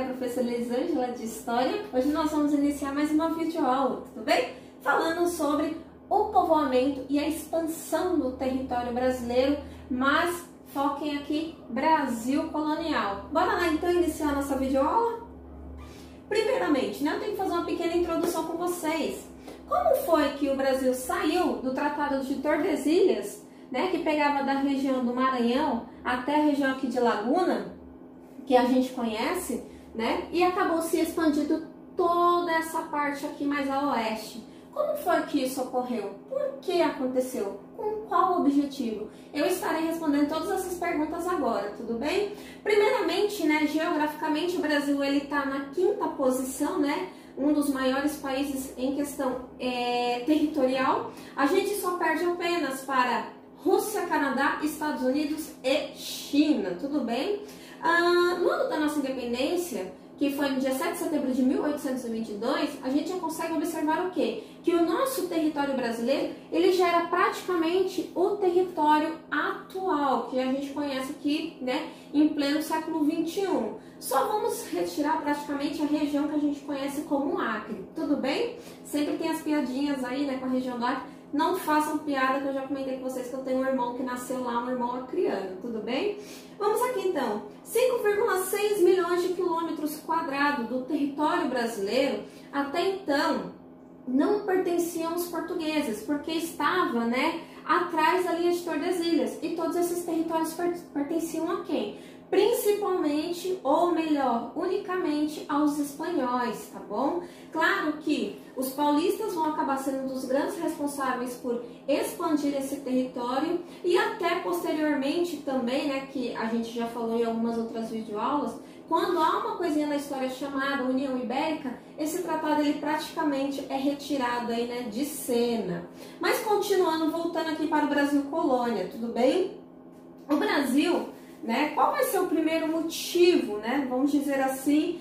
professora Elisângela de História. Hoje nós vamos iniciar mais uma videoaula, tudo bem? Falando sobre o povoamento e a expansão do território brasileiro, mas foquem aqui Brasil colonial. Bora lá então iniciar a nossa videoaula? Primeiramente, eu tenho que fazer uma pequena introdução com vocês. Como foi que o Brasil saiu do Tratado de Tordesilhas, que pegava da região do Maranhão até a região aqui de Laguna, que a gente conhece, e acabou se expandindo toda essa parte aqui mais a oeste? Como foi que isso ocorreu? Por que aconteceu? Com qual objetivo? Eu estarei respondendo todas essas perguntas agora, tudo bem? Primeiramente, geograficamente o Brasil ele está na 5ª posição, um dos maiores países em questão territorial. A gente só perde apenas para Rússia, Canadá, Estados Unidos e China, tudo bem? No ano da nossa independência, que foi no dia 7 de setembro de 1822, a gente já consegue observar o quê? Que o nosso território brasileiro, ele já era praticamente o território atual, que a gente conhece aqui, em pleno século XXI. Só vamos retirar praticamente a região que a gente conhece como Acre, tudo bem? Sempre tem as piadinhas aí, com a região do Acre. Não façam piada, que eu já comentei com vocês que eu tenho um irmão que nasceu lá, um irmão acriano, tudo bem? Vamos aqui então, 5,6 milhões de quilômetros quadrados do território brasileiro, até então, não pertenciam aos portugueses, porque estava, atrás da linha de Tordesilhas, e todos esses territórios pertenciam a quem? Principalmente, ou melhor, unicamente aos espanhóis, tá bom? Claro que os paulistas vão acabar sendo um dos grandes responsáveis por expandir esse território e até posteriormente também, que a gente já falou em algumas outras videoaulas, quando há uma coisinha na história chamada União Ibérica, esse tratado ele praticamente é retirado aí, de cena. Mas continuando, voltando aqui para o Brasil colônia, tudo bem? O Brasil, qual vai ser o primeiro motivo, vamos dizer assim,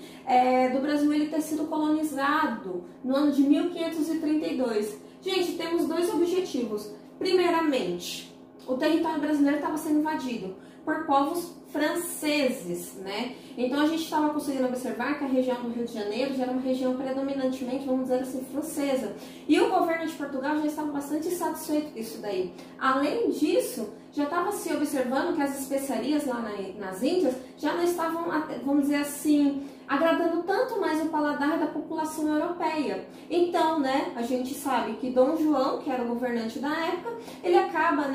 do Brasil ele ter sido colonizado no ano de 1532? Gente, temos dois objetivos. Primeiramente, o território brasileiro estava sendo invadido por povos franceses, Então a gente estava conseguindo observar que a região do Rio de Janeiro já era uma região predominantemente, vamos dizer assim, francesa. E o governo de Portugal já estava bastante satisfeito com isso daí. Além disso, já estava se observando que as especiarias lá nas Índias já não estavam, vamos dizer assim, agradando tanto mais o paladar da população europeia. Então, a gente sabe que Dom João, que era o governante da época, ele acaba,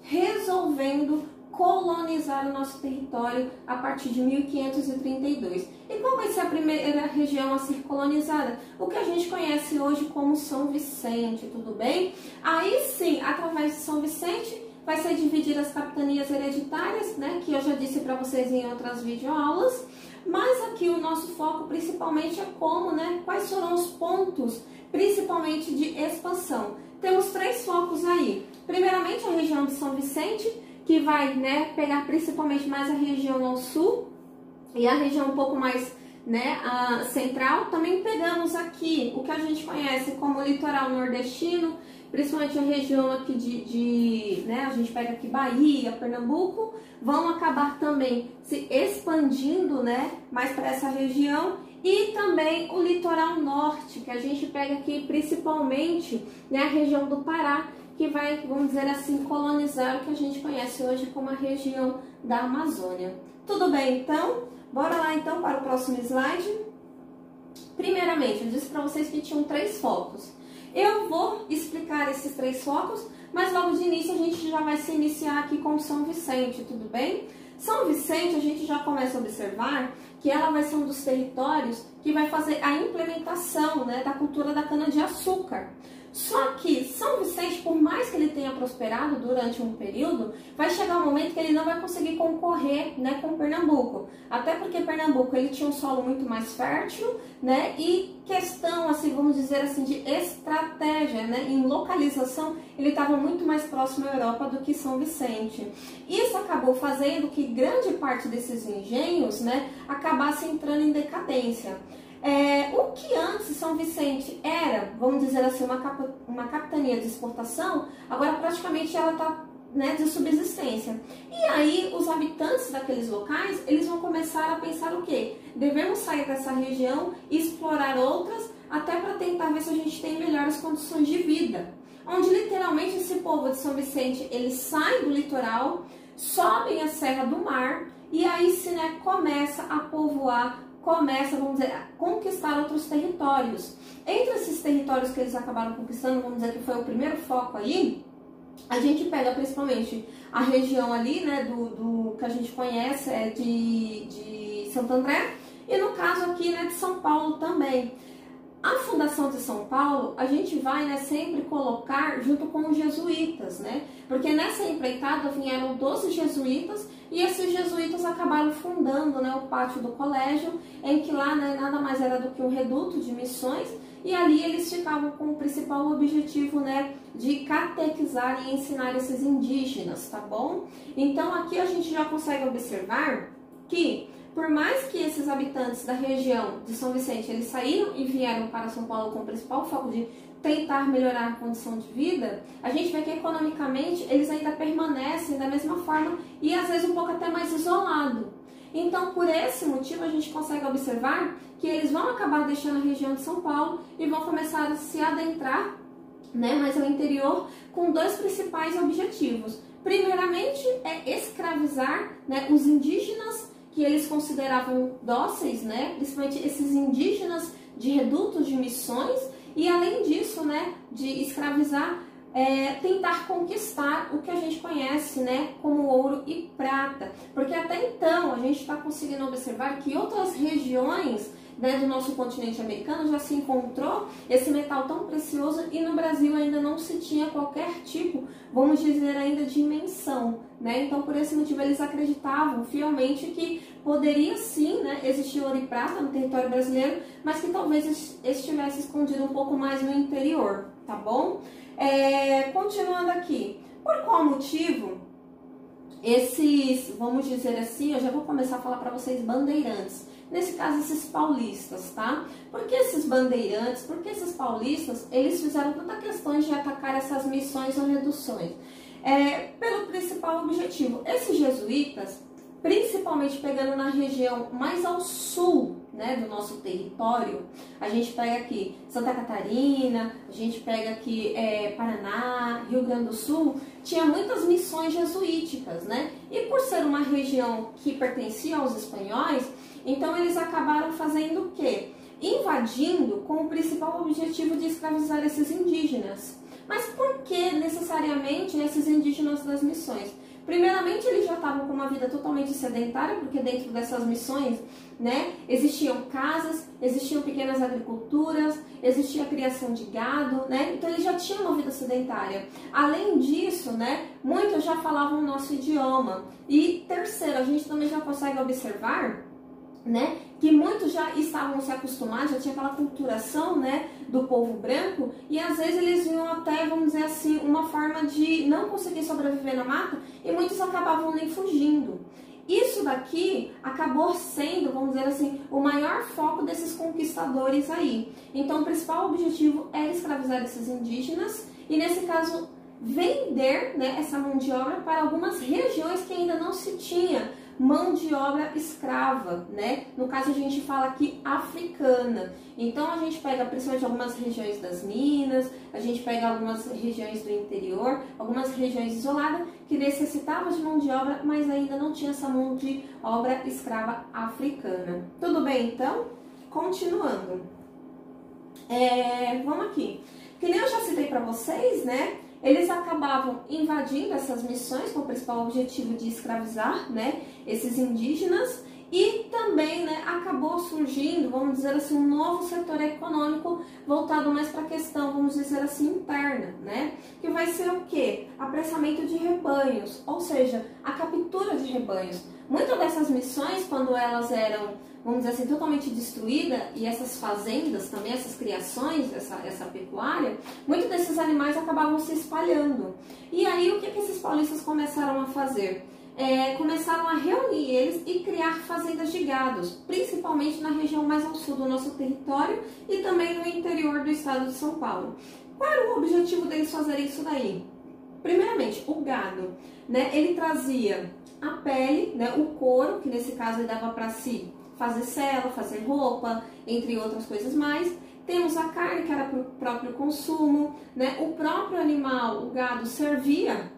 resolvendo colonizar o nosso território a partir de 1532. E qual vai ser a primeira região a ser colonizada? O que a gente conhece hoje como São Vicente, tudo bem? Aí sim, através de São Vicente, vai ser dividida as capitanias hereditárias, que eu já disse para vocês em outras videoaulas, mas aqui o nosso foco principalmente é como, quais foram os pontos, principalmente de expansão. Temos 3 focos aí. Primeiramente, a região de São Vicente, que vai, pegar principalmente mais a região ao sul e a região um pouco mais, central. Também pegamos aqui o que a gente conhece como litoral nordestino, principalmente a região aqui a gente pega aqui Bahia, Pernambuco, vão acabar também se expandindo, mais para essa região. E também o litoral norte, que a gente pega aqui principalmente, a região do Pará, que vai, vamos dizer assim, colonizar o que a gente conhece hoje como a região da Amazônia. Tudo bem, então? Bora lá, então, para o próximo slide. Primeiramente, eu disse para vocês que tinham 3 focos. Eu vou explicar esses 3 focos, mas logo de início a gente já vai se iniciar aqui com São Vicente, tudo bem? São Vicente, a gente já começa a observar que ela vai ser um dos territórios que vai fazer a implementação, da cultura da cana-de-açúcar. Só que São Vicente, por mais que ele tenha prosperado durante um período, vai chegar um momento que ele não vai conseguir concorrer, com Pernambuco. Até porque Pernambuco ele tinha um solo muito mais fértil, e questão, assim, vamos dizer assim, de estratégia, em localização, ele estava muito mais próximo à Europa do que São Vicente. Isso acabou fazendo que grande parte desses engenhos, acabasse entrando em decadência. O que antes São Vicente era, vamos dizer assim, uma capitania de exportação, agora praticamente ela está né, de subsistência. E aí os habitantes daqueles locais, eles vão começar a pensar o quê? Devemos sair dessa região e explorar outras, até para tentar ver se a gente tem melhores condições de vida. Onde literalmente esse povo de São Vicente, eles saem do litoral, sobem a Serra do Mar e aí sim, né, começa a povoar, começa, vamos dizer, a conquistar outros territórios. Entre esses territórios que eles acabaram conquistando, vamos dizer que foi o primeiro foco aí, a gente pega principalmente a região ali, né, do que a gente conhece, de Santo André, e no caso aqui, né, de São Paulo também. A fundação de São Paulo, a gente vai, né, sempre colocar junto com os jesuítas, né? Porque nessa empreitada vieram 12 jesuítas e esses jesuítas acabaram fundando, né, o pátio do colégio, em que lá, né, nada mais era do que um reduto de missões, e ali eles ficavam com o principal objetivo, né, de catequizar e ensinar esses indígenas, tá bom? Então aqui a gente já consegue observar que por mais que esses habitantes da região de São Vicente, eles saíram e vieram para São Paulo com o principal foco de tentar melhorar a condição de vida, a gente vê que economicamente eles ainda permanecem da mesma forma e às vezes um pouco até mais isolado. Então, por esse motivo, a gente consegue observar que eles vão acabar deixando a região de São Paulo e vão começar a se adentrar, né, mais ao interior, com dois principais objetivos. Primeiramente, é escravizar, né, os indígenas que eles consideravam dóceis, né, principalmente esses indígenas de redutos de missões, e além disso, né, de escravizar, tentar conquistar o que a gente conhece, né, como ouro e prata, porque até então a gente está conseguindo observar que outras regiões, né, do nosso continente americano já se encontrou esse metal tão precioso e no Brasil ainda não se tinha qualquer tipo, vamos dizer, ainda de menção, né? Então por esse motivo eles acreditavam fielmente que poderia sim, né, existir ouro e prata no território brasileiro, mas que talvez estivesse escondido um pouco mais no interior, tá bom? Continuando aqui, por qual motivo esses, vamos dizer assim, eu já vou começar a falar para vocês bandeirantes, nesse caso esses paulistas, tá? Porque esses bandeirantes, porque esses paulistas, eles fizeram tanta questão de atacar essas missões ou reduções? Pelo principal objetivo, esses jesuítas, principalmente pegando na região mais ao sul, né, do nosso território, a gente pega aqui Santa Catarina, a gente pega aqui Paraná, Rio Grande do Sul, tinha muitas missões jesuíticas, né? E por ser uma região que pertencia aos espanhóis, então eles acabaram fazendo o quê? Invadindo com o principal objetivo de escravizar esses indígenas. Mas por que necessariamente esses indígenas das missões? Primeiramente, eles já estavam com uma vida totalmente sedentária, porque dentro dessas missões, né, existiam casas, existiam pequenas agriculturas, existia a criação de gado, né, então eles já tinham uma vida sedentária. Além disso, né, muitos já falavam o nosso idioma. E terceiro, a gente também já consegue observar, né, que muitos já estavam se acostumados, já tinha aquela culturação, né, do povo branco, e às vezes eles viam até, vamos dizer assim, uma forma de não conseguir sobreviver na mata, e muitos acabavam nem fugindo. Isso daqui acabou sendo, vamos dizer assim, o maior foco desses conquistadores aí. Então o principal objetivo era escravizar esses indígenas, e nesse caso vender, né, essa mão de obra para algumas regiões que ainda não se tinha mão de obra escrava, né? No caso a gente fala aqui africana. Então a gente pega principalmente algumas regiões das Minas, a gente pega algumas regiões do interior, algumas regiões isoladas que necessitavam de mão de obra, mas ainda não tinha essa mão de obra escrava africana. Tudo bem então? Continuando. Vamos aqui. Que nem eu já citei para vocês, né? Eles acabavam invadindo essas missões com o principal objetivo de escravizar, né, esses indígenas, e também, né, acabou surgindo, vamos dizer assim, um novo setor econômico voltado mais para a questão, vamos dizer assim, interna, né, que vai ser o quê? Apressamento de rebanhos, ou seja, a captura de rebanhos. Muitas dessas missões, quando elas eram, vamos dizer assim, totalmente destruídas, e essas fazendas também, essas criações, essa pecuária, muitos desses animais acabavam se espalhando. E aí, o que esses paulistas começaram a fazer? Começaram a reunir eles e criar fazendas de gados, principalmente na região mais ao sul do nosso território e também no interior do estado de São Paulo. Qual era o objetivo deles fazerem isso daí? Primeiramente, o gado, né, ele trazia a pele, né, o couro, que nesse caso ele dava para si fazer sela, fazer roupa, entre outras coisas mais. Temos a carne, que era para o próprio consumo, né? O próprio animal, o gado, servia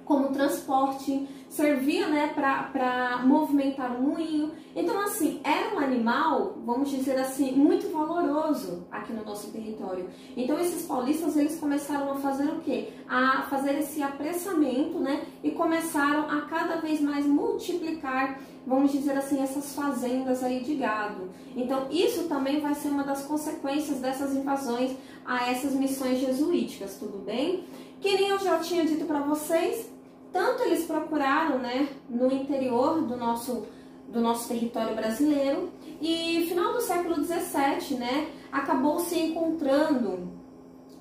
como transporte, servia, né, para movimentar o moinho. Então, assim, era um animal, vamos dizer assim, muito valoroso aqui no nosso território. Então, esses paulistas, eles começaram a fazer o quê? A fazer esse apressamento, né, e começaram a cada vez mais multiplicar, vamos dizer assim, essas fazendas aí de gado. Então, isso também vai ser uma das consequências dessas invasões a essas missões jesuíticas, tudo bem? Que nem eu já tinha dito para vocês, tanto eles procuraram, né, no interior do nosso território brasileiro, e final do século XVII, né, acabou se encontrando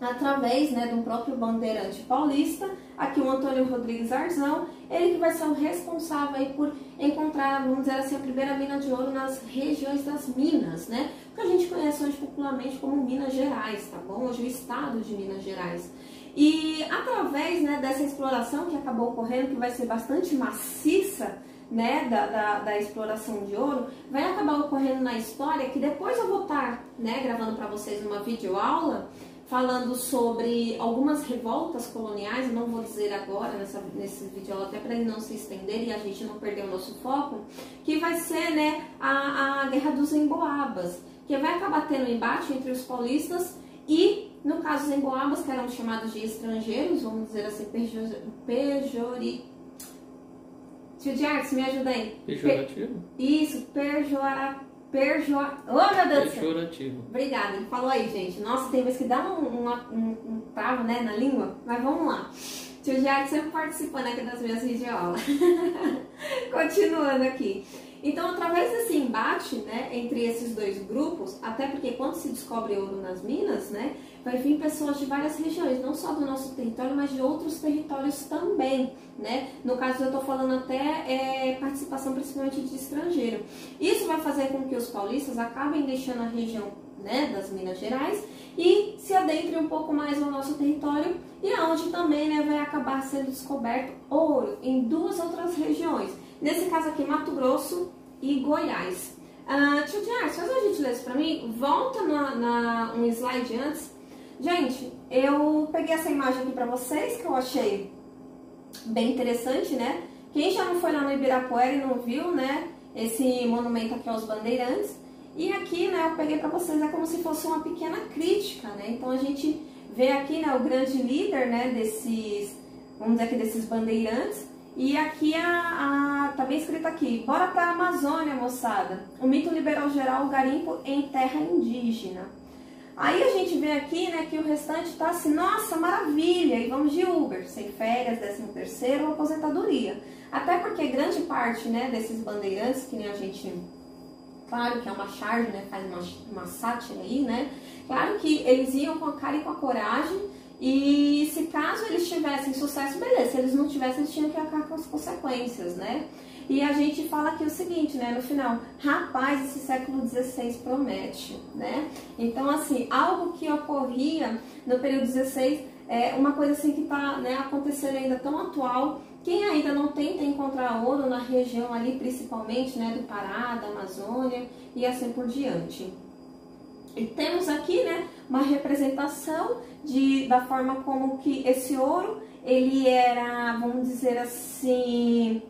através, né, de um próprio bandeirante paulista, aqui o Antônio Rodrigues Arzão, ele que vai ser o responsável aí por encontrar, vamos dizer assim, a primeira mina de ouro nas regiões das Minas, né, que a gente conhece hoje popularmente como Minas Gerais, tá bom? Hoje o estado de Minas Gerais. E através, né, dessa exploração que acabou ocorrendo, que vai ser bastante maciça, né, da exploração de ouro, vai acabar ocorrendo na história, que depois eu vou estar, né, gravando para vocês uma videoaula falando sobre algumas revoltas coloniais. Eu não vou dizer agora nesse vídeo, até para ele não se estender e a gente não perder o nosso foco, que vai ser, né, a Guerra dos Emboabas, que vai acabar tendo um embate entre os paulistas e, no caso, os emboabas, que eram chamados de estrangeiros, vamos dizer assim, Tio de Artes, me ajuda aí. Pejorativo? Isso, Oh, meu Deus do céu. Pejorativo. Obrigada, ele falou aí, gente. Nossa, tem vezes que dá um travo, né, na língua, mas vamos lá. Tio de Artes sempre participando aqui das minhas videoaulas. Continuando aqui. Então, através desse embate, né, entre esses dois grupos, até porque quando se descobre ouro nas minas, né, vai vir pessoas de várias regiões, não só do nosso território, mas de outros territórios também, né? No caso, eu estou falando até participação principalmente de estrangeiro. Isso vai fazer com que os paulistas acabem deixando a região, né, das Minas Gerais e se adentrem um pouco mais ao nosso território, e aonde também, né, vai acabar sendo descoberto ouro em duas outras regiões. Nesse caso aqui, Mato Grosso e Goiás. Tio de Artes, faz uma gentileza pra mim. Volta um slide antes. Gente, eu peguei essa imagem aqui pra vocês, que eu achei bem interessante, né? Quem já não foi lá no Ibirapuera e não viu, né, esse monumento aqui aos bandeirantes. E aqui, né, eu peguei pra vocês, é como se fosse uma pequena crítica, né? Então a gente vê aqui, né, o grande líder, né, desses, vamos dizer aqui, desses bandeirantes. E aqui tá bem escrito aqui: bora pra Amazônia, moçada. O mito liberal geral, o garimpo em terra indígena. Aí a gente vê aqui, né, que o restante tá assim, nossa, maravilha, e vamos de Uber, sem férias, 13º ou aposentadoria. Até porque grande parte, né, desses bandeirantes, que nem a gente, claro que é uma charge, né, faz uma sátira aí, né, claro que eles iam com a cara e com a coragem. E se caso eles tivessem sucesso, beleza. Se eles não tivessem, eles tinham que arcar com as consequências, né? E a gente fala aqui o seguinte, né? No final, rapaz, esse século XVI promete, né? Então, assim, algo que ocorria no período XVI é uma coisa assim que tá, né, acontecendo ainda tão atual. Quem ainda não tenta encontrar ouro na região ali, principalmente, né, do Pará, da Amazônia e assim por diante. E temos aqui, né, uma representação da forma como que esse ouro, ele era, vamos dizer assim,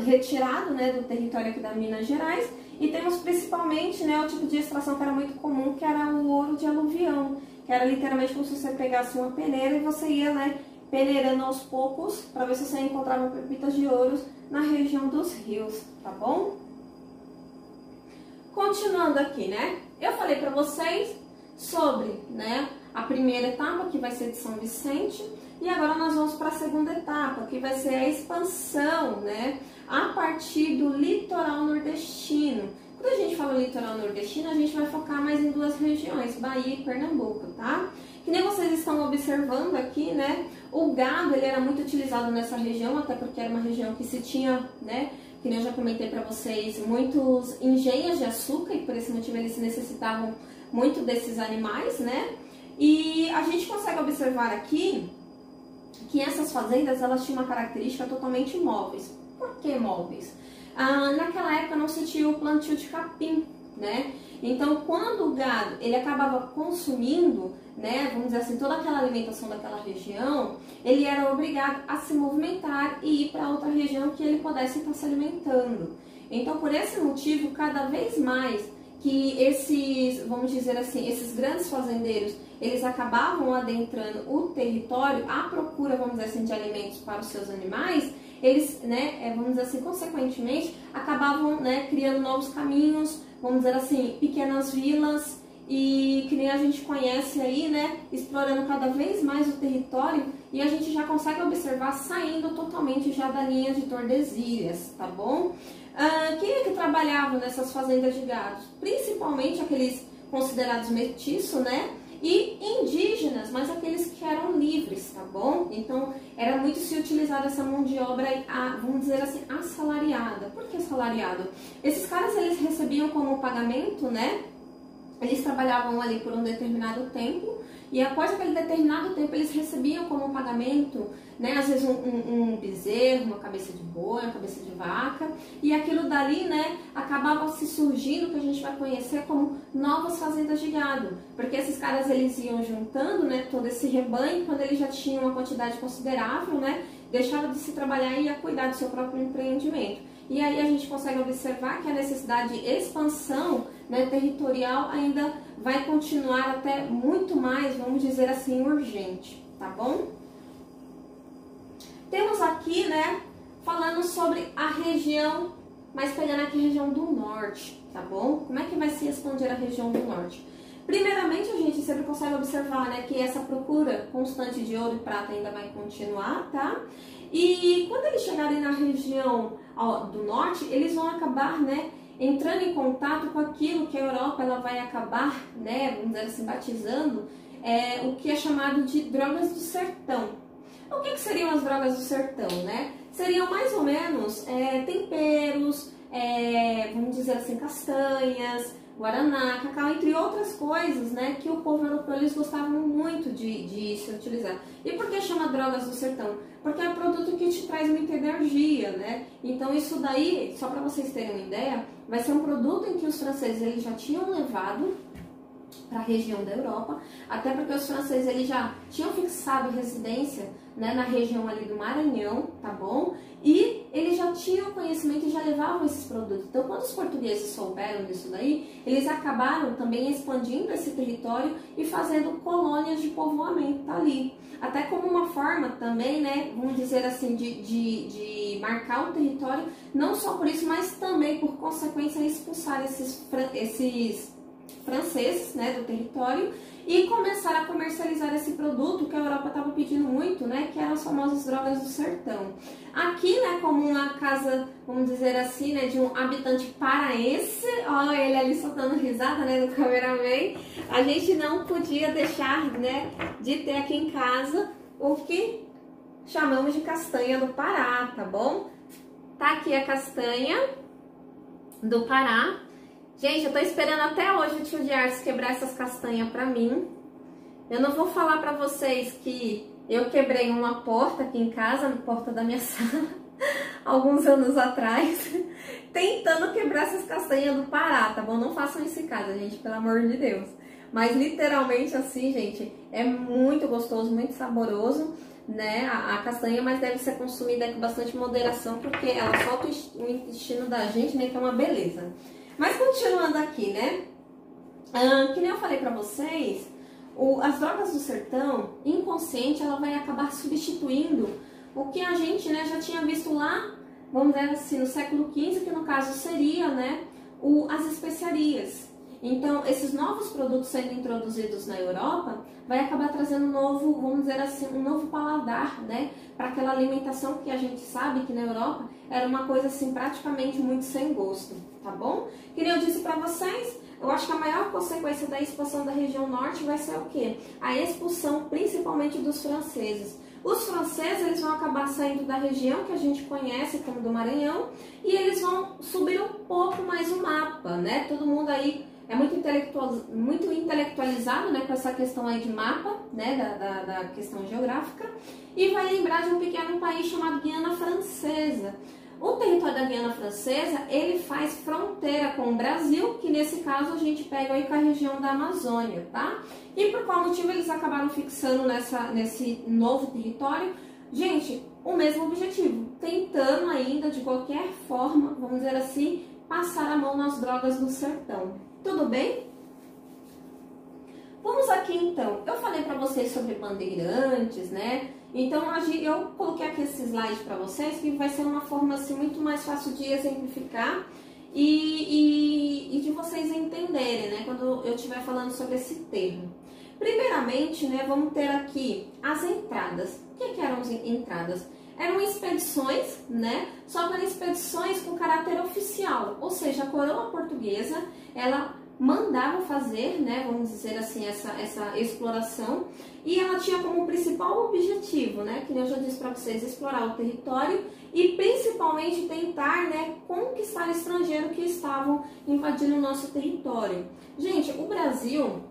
retirado, né, do território aqui da Minas Gerais. E temos principalmente, né, o tipo de extração que era muito comum, que era o ouro de aluvião, que era literalmente como se você pegasse uma peneira e você ia, né, peneirando aos poucos para ver se você encontrava pepitas de ouro na região dos rios, tá bom? Continuando aqui, né? Eu falei para vocês sobre, né, a primeira etapa, que vai ser de São Vicente, e agora nós vamos para a segunda etapa, que vai ser a expansão, né, a partir do litoral nordestino. Quando a gente fala litoral nordestino, a gente vai focar mais em duas regiões, Bahia e Pernambuco, tá? Que nem vocês estão observando aqui, né, o gado, ele era muito utilizado nessa região, até porque era uma região que se tinha, né, que nem eu já comentei para vocês, muitos engenhos de açúcar, e por esse motivo eles necessitavam muito desses animais, né? E a gente consegue observar aqui que essas fazendas elas tinham uma característica totalmente móveis. Por que móveis? Naquela época não se tinha o plantio de capim, né? Então, quando o gado ele acabava consumindo, né, vamos dizer assim, toda aquela alimentação daquela região, ele era obrigado a se movimentar e ir para outra região que ele pudesse estar se alimentando. Então, por esse motivo, cada vez mais que esses, vamos dizer assim, esses grandes fazendeiros, eles acabavam adentrando o território à procura, vamos dizer assim, de alimentos para os seus animais, eles, né, vamos dizer assim, consequentemente, acabavam, né, criando novos caminhos, vamos dizer assim, pequenas vilas, e que nem a gente conhece aí, né, explorando cada vez mais o território, e a gente já consegue observar saindo totalmente já da linha de Tordesilhas, tá bom? Quem é que trabalhava nessas fazendas de gado? Principalmente aqueles considerados mestiços, né? E indígenas, mas aqueles que eram livres, tá bom? Então, era muito se utilizar essa mão de obra, vamos dizer assim, assalariada. Por que assalariado? Esses caras, eles recebiam como pagamento, né? Eles trabalhavam ali por um determinado tempo e após aquele determinado tempo eles recebiam como pagamento, né, às vezes um bezerro, uma cabeça de boi, uma cabeça de vaca, e aquilo dali, né, acabava se surgindo o que a gente vai conhecer como novas fazendas de gado, porque esses caras eles iam juntando, né, todo esse rebanho, quando eles já tinham uma quantidade considerável, né, deixava de se trabalhar e ia cuidar do seu próprio empreendimento. E aí a gente consegue observar que a necessidade de expansão, né, territorial ainda vai continuar até muito mais, vamos dizer assim, urgente, tá bom? Temos aqui, né, falando sobre a região, mas pegando aqui a região do norte, tá bom? Como é que vai se expandir a região do norte? Primeiramente, a gente sempre consegue observar, né, que essa procura constante de ouro e prata ainda vai continuar, tá? E quando eles chegarem na região do norte, eles vão acabar, né, entrando em contato com aquilo que a Europa ela vai acabar, né, vamos dizer assim, batizando, o que é chamado de drogas do sertão. O que seriam as drogas do sertão, né? Seriam mais ou menos temperos, vamos dizer assim, castanhas, guaraná, cacau, entre outras coisas, né, que o povo europeu eles gostavam muito de se utilizar. E por que chama drogas do sertão? Porque é um produto que te traz muita energia, né? Então isso daí, só para vocês terem uma ideia, vai ser um produto em que os franceses eles já tinham levado para a região da Europa, até porque os franceses eles já tinham fixado residência, né, na região ali do Maranhão, tá bom? E eles já tinham conhecimento e já levavam esses produtos. Então, quando os portugueses souberam disso daí, eles acabaram também expandindo esse território e fazendo colônias de povoamento ali. Até como uma forma também, né, vamos dizer assim, de marcar o território, não só por isso, mas também por consequência expulsar esses franceses, né, do território e começar a comercializar esse produto que a Europa estava pedindo muito, né, que eram as famosas drogas do sertão. Aqui, né, como uma casa, vamos dizer assim, né, de um habitante paraense, olha ele ali soltando risada, né, do cameraman, a gente não podia deixar, né, de ter aqui em casa o que chamamos de castanha do Pará, tá bom? Tá aqui a castanha do Pará. Gente, eu tô esperando até hoje o tio Diarce quebrar essas castanhas pra mim. Eu não vou falar pra vocês que eu quebrei uma porta aqui em casa, a porta da minha sala, alguns anos atrás, tentando quebrar essas castanhas do Pará, tá bom? Não façam isso em casa, gente, pelo amor de Deus. Mas literalmente assim, gente, é muito gostoso, muito saboroso, né, a castanha, mas deve ser consumida com bastante moderação, porque ela solta o intestino da gente, né, que é uma beleza. Mas continuando aqui, né, que nem eu falei pra vocês, as drogas do sertão, inconsciente, ela vai acabar substituindo o que a gente, né, já tinha visto lá, vamos dizer assim, no século XV, que no caso seria, né, as especiarias. Então, esses novos produtos sendo introduzidos na Europa, vai acabar trazendo um novo, vamos dizer assim, um novo paladar, né, para aquela alimentação que a gente sabe que na Europa era uma coisa assim praticamente muito sem gosto, tá bom? Que nem eu disse para vocês, eu acho que a maior consequência da expansão da região norte vai ser o quê? A expulsão principalmente dos franceses. Os franceses eles vão acabar saindo da região que a gente conhece como do Maranhão e eles vão subir um pouco mais o mapa, né? Todo mundo aí é muito intelectualizado, né, com essa questão aí de mapa, né, da questão geográfica, e vai lembrar de um pequeno país chamado Guiana Francesa. O território da Guiana Francesa, ele faz fronteira com o Brasil, que nesse caso a gente pega aí com a região da Amazônia, tá? E por qual motivo eles acabaram fixando nesse novo território? Gente, o mesmo objetivo, tentando ainda de qualquer forma, vamos dizer assim, passar a mão nas drogas do sertão. Tudo bem? Vamos aqui então, eu falei para vocês sobre bandeirantes, né? Então eu coloquei aqui esse slide para vocês, que vai ser uma forma assim muito mais fácil de exemplificar e de vocês entenderem, né? Quando eu estiver falando sobre esse termo. Primeiramente, né, vamos ter aqui as entradas. O que eram as entradas? Eram expedições, né? Só que eram expedições com caráter oficial, ou seja, a coroa portuguesa, ela mandava fazer, né, vamos dizer assim, essa exploração, e ela tinha como principal objetivo, né, que eu já disse para vocês, explorar o território e principalmente tentar, né, conquistar estrangeiro que estavam invadindo o nosso território. Gente, o Brasil,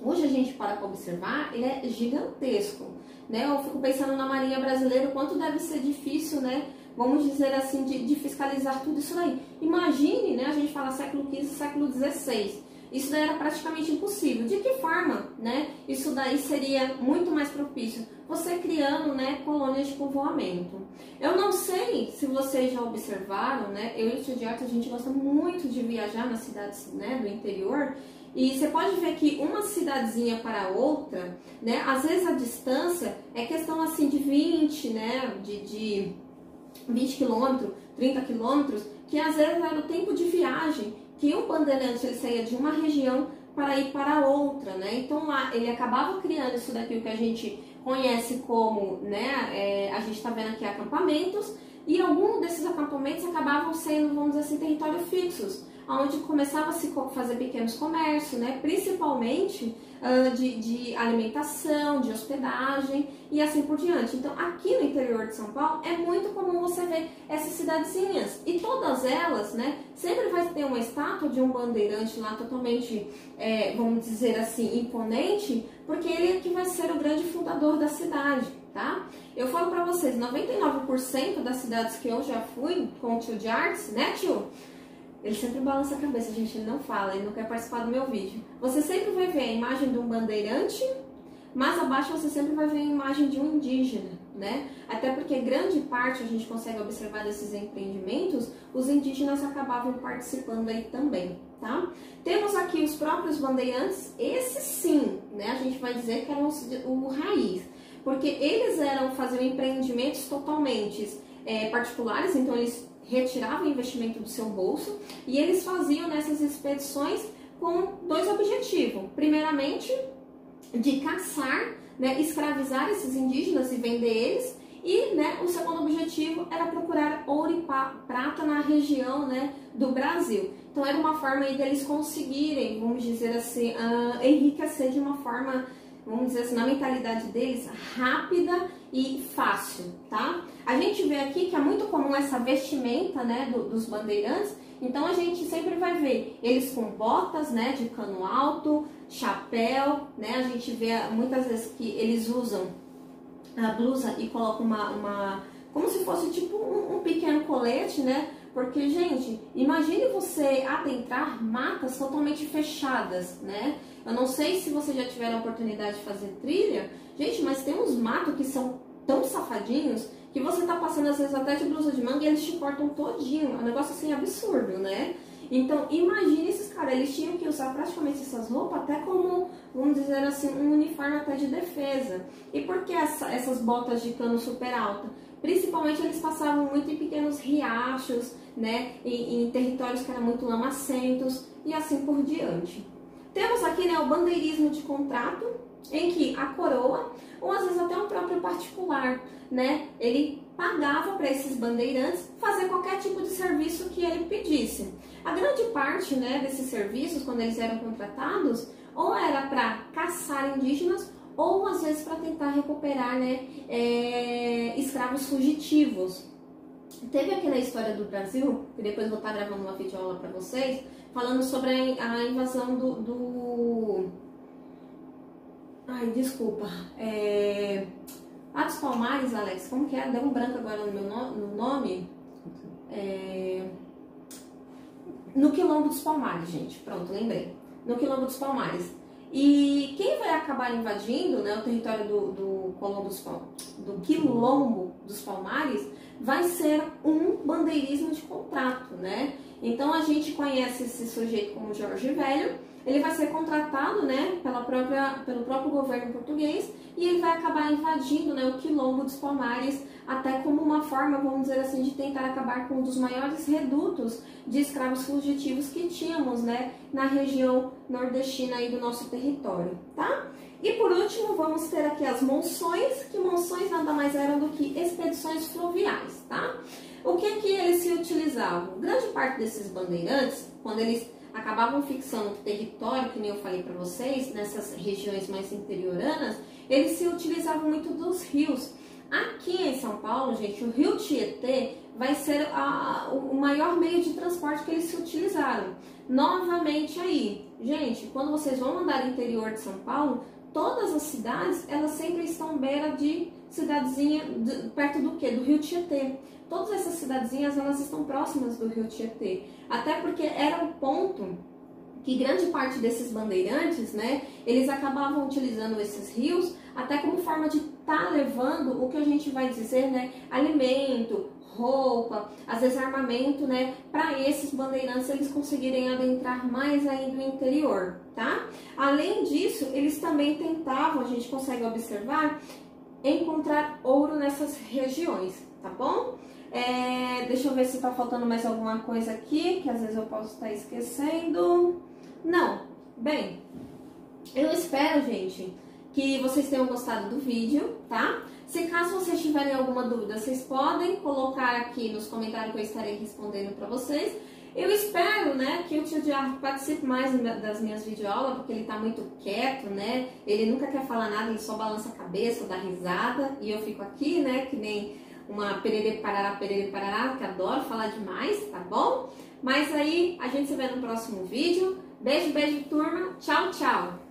hoje a gente para observar, ele é gigantesco, né? Eu fico pensando na Marinha Brasileira, o quanto deve ser difícil, né? Vamos dizer assim, de fiscalizar tudo isso aí. Imagine, né? A gente fala século XV, século XVI. Isso daí era praticamente impossível. De que forma, né? Isso daí seria muito mais propício? Você criando, né, colônias de povoamento. Eu não sei se vocês já observaram, né? Eu e o Tio Diarto, a gente gosta muito de viajar nas cidades, né, do interior. E você pode ver que uma cidadezinha para outra, né? Às vezes a distância é questão assim de 20, né? De 20 quilômetros, 30 quilômetros, que às vezes era o tempo de viagem, que o bandeirante ele saía de uma região para ir para outra, né? Então lá ele acabava criando isso daqui, o que a gente conhece como, né? A gente está vendo aqui acampamentos, e alguns desses acampamentos acabavam sendo, vamos dizer assim, territórios fixos, onde começava a se fazer pequenos comércios, né? Principalmente de alimentação, de hospedagem e assim por diante. Então, aqui no interior de São Paulo é muito comum você ver essas cidadezinhas, e todas elas, né, sempre vai ter uma estátua de um bandeirante lá totalmente, vamos dizer assim, imponente, porque ele é que vai ser o grande fundador da cidade, tá? Eu falo pra vocês, 99% das cidades que eu já fui com o Tio de Artes, né, tio? Ele sempre balança a cabeça, gente, ele não fala, ele não quer participar do meu vídeo. Você sempre vai ver a imagem de um bandeirante, mas abaixo você sempre vai ver a imagem de um indígena, né? Até porque grande parte a gente consegue observar desses empreendimentos, os indígenas acabavam participando aí também, tá? Temos aqui os próprios bandeirantes, esses sim, né? A gente vai dizer que eram o raiz, porque eles faziam empreendimentos totalmente particulares, então eles retiravam o investimento do seu bolso, e eles faziam nessas expedições com dois objetivos. Primeiramente, de caçar, né, escravizar esses indígenas e vender eles, e, né, o segundo objetivo era procurar ouro e prata na região, né, do Brasil. Então era uma forma aí deles conseguirem, vamos dizer assim, enriquecer de uma forma, vamos dizer assim, na mentalidade deles, rápida e fácil, tá? A gente vê aqui que é muito comum essa vestimenta, né, dos bandeirantes. Então a gente sempre vai ver eles com botas, né, de cano alto, chapéu, né? A gente vê muitas vezes que eles usam a blusa e colocam como se fosse tipo um pequeno colete, né? Porque, gente, imagine você adentrar matas totalmente fechadas, né? Eu não sei se vocês já tiveram a oportunidade de fazer trilha, gente, mas tem uns matos que são tão safadinhos que você tá passando às vezes até de blusa de manga e eles te cortam todinho. É um negócio assim absurdo, né? Então, imagine esses caras, eles tinham que usar praticamente essas roupas até como, vamos dizer assim, um uniforme até de defesa. E por que essas botas de cano super alta? Principalmente eles passavam muito em pequenos riachos, né, em territórios que eram muito lamacentos e assim por diante. Temos aqui, né, o bandeirismo de contrato, em que a coroa, ou às vezes até um próprio particular, né, ele pagava para esses bandeirantes fazer qualquer tipo de serviço que ele pedisse. A grande parte, né, desses serviços, quando eles eram contratados, ou era para caçar indígenas, ou às vezes para tentar recuperar, né, escravos fugitivos. Teve aqui na história do Brasil, que depois vou estar gravando uma videoaula para vocês, falando sobre a invasão Ai, desculpa. Dos Palmares, Alex, como que é? Deu um branco agora no nome. No Quilombo dos Palmares, gente. Pronto, lembrei. No Quilombo dos Palmares. E quem vai acabar invadindo, né, o território do Quilombo dos Palmares vai ser um bandeirismo de contrato, né? Então a gente conhece esse sujeito como Jorge Velho. Ele vai ser contratado, né, pelo próprio governo português, e ele vai acabar invadindo, né, o Quilombo dos Palmares, até como uma forma, vamos dizer assim, de tentar acabar com um dos maiores redutos de escravos fugitivos que tínhamos, né, na região nordestina aí do nosso território, tá? E por último, vamos ter aqui as monções, que monções nada mais eram do que expedições fluviais, tá? O que eles se utilizavam? Grande parte desses bandeirantes, quando eles acabavam fixando o território, que nem eu falei para vocês, nessas regiões mais interioranas, eles se utilizavam muito dos rios. Aqui em São Paulo, gente, o rio Tietê vai ser o maior meio de transporte que eles se utilizaram. Novamente aí, gente, quando vocês vão andar no interior de São Paulo, todas as cidades, elas sempre estão à beira de cidadezinha, perto do quê? Do rio Tietê. Todas essas cidadezinhas, elas estão próximas do rio Tietê. Até porque era um ponto que grande parte desses bandeirantes, né, eles acabavam utilizando esses rios até como forma de estar levando o que a gente vai dizer, né, alimento, roupa, às vezes armamento, né, para esses bandeirantes eles conseguirem adentrar mais ainda no interior, tá? Além disso, eles também tentavam, a gente consegue observar, encontrar ouro nessas regiões, tá bom? Deixa eu ver se tá faltando mais alguma coisa aqui, que às vezes eu posso estar esquecendo. Não. Bem, eu espero, gente, que vocês tenham gostado do vídeo, tá? Se caso vocês tiverem alguma dúvida, vocês podem colocar aqui nos comentários que eu estarei respondendo para vocês. Eu espero, né, que o tio Diário participe mais das minhas videoaulas, porque ele tá muito quieto, né? Ele nunca quer falar nada, ele só balança a cabeça, dá risada, e eu fico aqui, né, que nem uma perere parará, que adoro falar demais, tá bom? Mas aí, a gente se vê no próximo vídeo. Beijo, beijo, turma. Tchau, tchau.